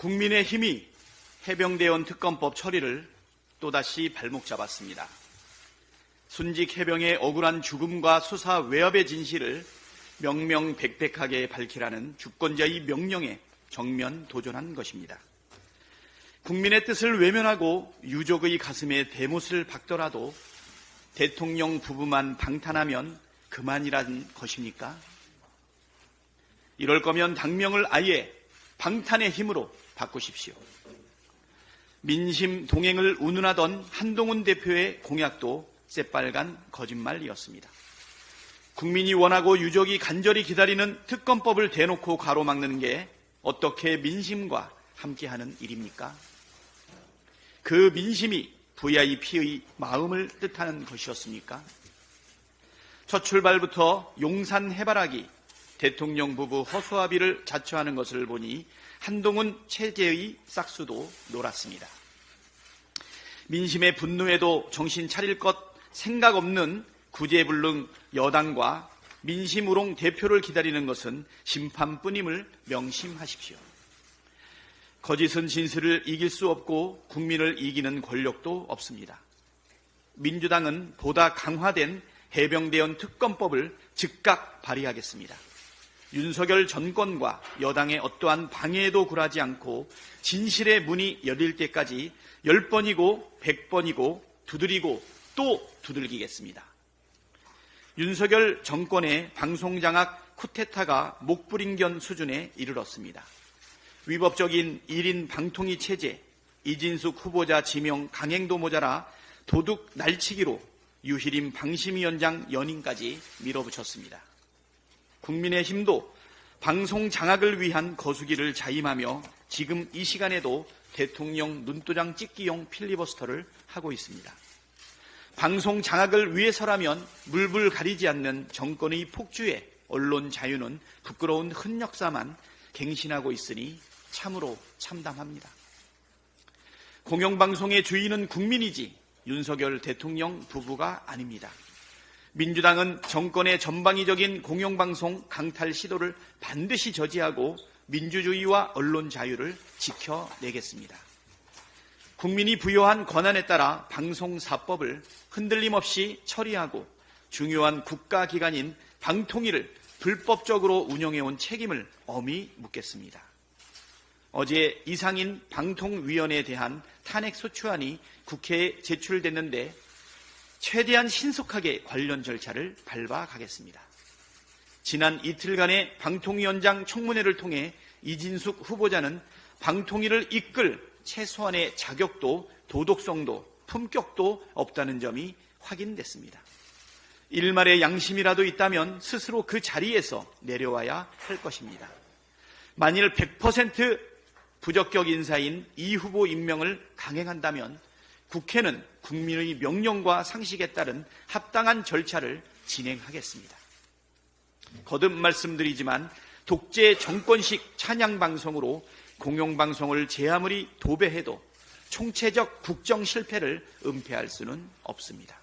국민의힘이 해병대원 특검법 처리를 또다시 발목 잡았습니다. 순직 해병의 억울한 죽음과 수사 외압의 진실을 명명백백하게 밝히라는 주권자의 명령에 정면 도전한 것입니다. 국민의 뜻을 외면하고 유족의 가슴에 대못을 박더라도 대통령 부부만 방탄하면 그만이란 것입니까? 이럴 거면 당명을 아예 방탄의 힘으로 바꾸십시오. 민심 동행을 운운하던 한동훈 대표의 공약도 새빨간 거짓말이었습니다. 국민이 원하고 유족이 간절히 기다리는 특검법을 대놓고 가로막는 게 어떻게 민심과 함께하는 일입니까? 그 민심이 VIP의 마음을 뜻하는 것이었습니까? 첫 출발부터 용산 해바라기 대통령 부부 허수아비를 자처하는 것을 보니 한동훈 체제의 싹수도 놀았습니다. 민심의 분노에도 정신 차릴 것 생각 없는 구제불능 여당과 민심우롱 대표를 기다리는 것은 심판뿐임을 명심하십시오. 거짓은 진실을 이길 수 없고 국민을 이기는 권력도 없습니다. 민주당은 보다 강화된 해병대원 특검법을 즉각 발의하겠습니다. 윤석열 정권과 여당의 어떠한 방해에도 굴하지 않고 진실의 문이 열릴 때까지 10번이고 100번이고 두드리고 또 두들기겠습니다. 윤석열 정권의 방송장악 쿠데타가 목불인견 수준에 이르렀습니다. 위법적인 1인 방통위 체제, 이진숙 후보자 지명 강행도 모자라 도둑 날치기로 유희림 방심위원장 연임까지 밀어붙였습니다. 국민의힘도 방송 장악을 위한 거수기를 자임하며 지금 이 시간에도 대통령 눈도장 찍기용 필리버스터를 하고 있습니다. 방송 장악을 위해서라면 물불 가리지 않는 정권의 폭주에 언론 자유는 부끄러운 흑역사만 갱신하고 있으니 참으로 참담합니다. 공영방송의 주인은 국민이지 윤석열 대통령 부부가 아닙니다. 민주당은 정권의 전방위적인 공영방송 강탈 시도를 반드시 저지하고 민주주의와 언론 자유를 지켜내겠습니다. 국민이 부여한 권한에 따라 방송사법을 흔들림 없이 처리하고 중요한 국가기관인 방통위를 불법적으로 운영해온 책임을 엄히 묻겠습니다. 어제 이상인 방통위원회에 대한 탄핵소추안이 국회에 제출됐는데 최대한 신속하게 관련 절차를 밟아가겠습니다. 지난 이틀간의 방통위원장 청문회를 통해 이진숙 후보자는 방통위를 이끌 최소한의 자격도 도덕성도 품격도 없다는 점이 확인됐습니다. 일말의 양심이라도 있다면 스스로 그 자리에서 내려와야 할 것입니다. 만일 100% 부적격 인사인 이 후보 임명을 강행한다면 국회는 국민의 명령과 상식에 따른 합당한 절차를 진행하겠습니다. 거듭 말씀드리지만 독재 정권식 찬양방송으로 공영방송을 제 아무리 도배해도 총체적 국정 실패를 은폐할 수는 없습니다.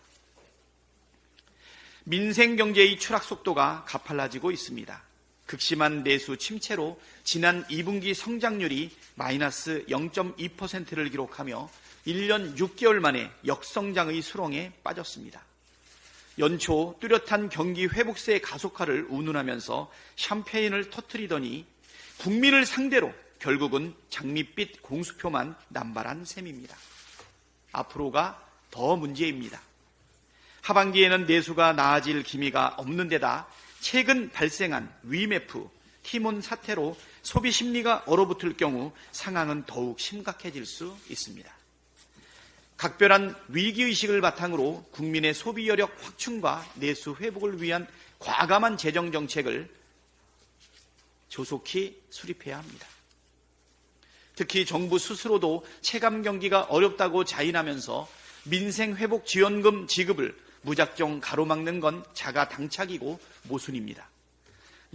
민생경제의 추락 속도가 가팔라지고 있습니다. 극심한 내수 침체로 지난 2분기 성장률이 마이너스 0.2%를 기록하며 1년 6개월 만에 역성장의 수렁에 빠졌습니다. 연초 뚜렷한 경기 회복세의 가속화를 운운하면서 샴페인을 터뜨리더니 국민을 상대로 결국은 장밋빛 공수표만 남발한 셈입니다. 앞으로가 더 문제입니다. 하반기에는 내수가 나아질 기미가 없는 데다 최근 발생한 위메프, 티몬 사태로 소비 심리가 얼어붙을 경우 상황은 더욱 심각해질 수 있습니다. 각별한 위기의식을 바탕으로 국민의 소비 여력 확충과 내수 회복을 위한 과감한 재정 정책을 조속히 수립해야 합니다. 특히 정부 스스로도 체감 경기가 어렵다고 자인하면서 민생회복지원금 지급을 무작정 가로막는 건 자가당착이고 모순입니다.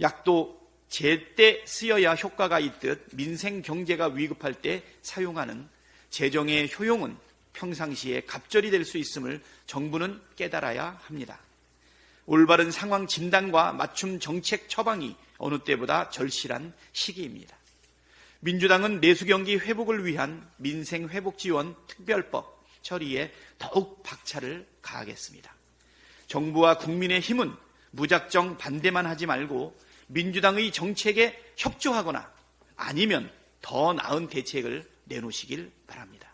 약도 제때 쓰여야 효과가 있듯 민생경제가 위급할 때 사용하는 재정의 효용은 평상시에 갑절이 될 수 있음을 정부는 깨달아야 합니다. 올바른 상황 진단과 맞춤 정책 처방이 어느 때보다 절실한 시기입니다. 민주당은 내수경기 회복을 위한 민생회복지원 특별법 처리에 더욱 박차를 가하겠습니다. 정부와 국민의힘은 무작정 반대만 하지 말고 민주당의 정책에 협조하거나 아니면 더 나은 대책을 내놓으시길 바랍니다.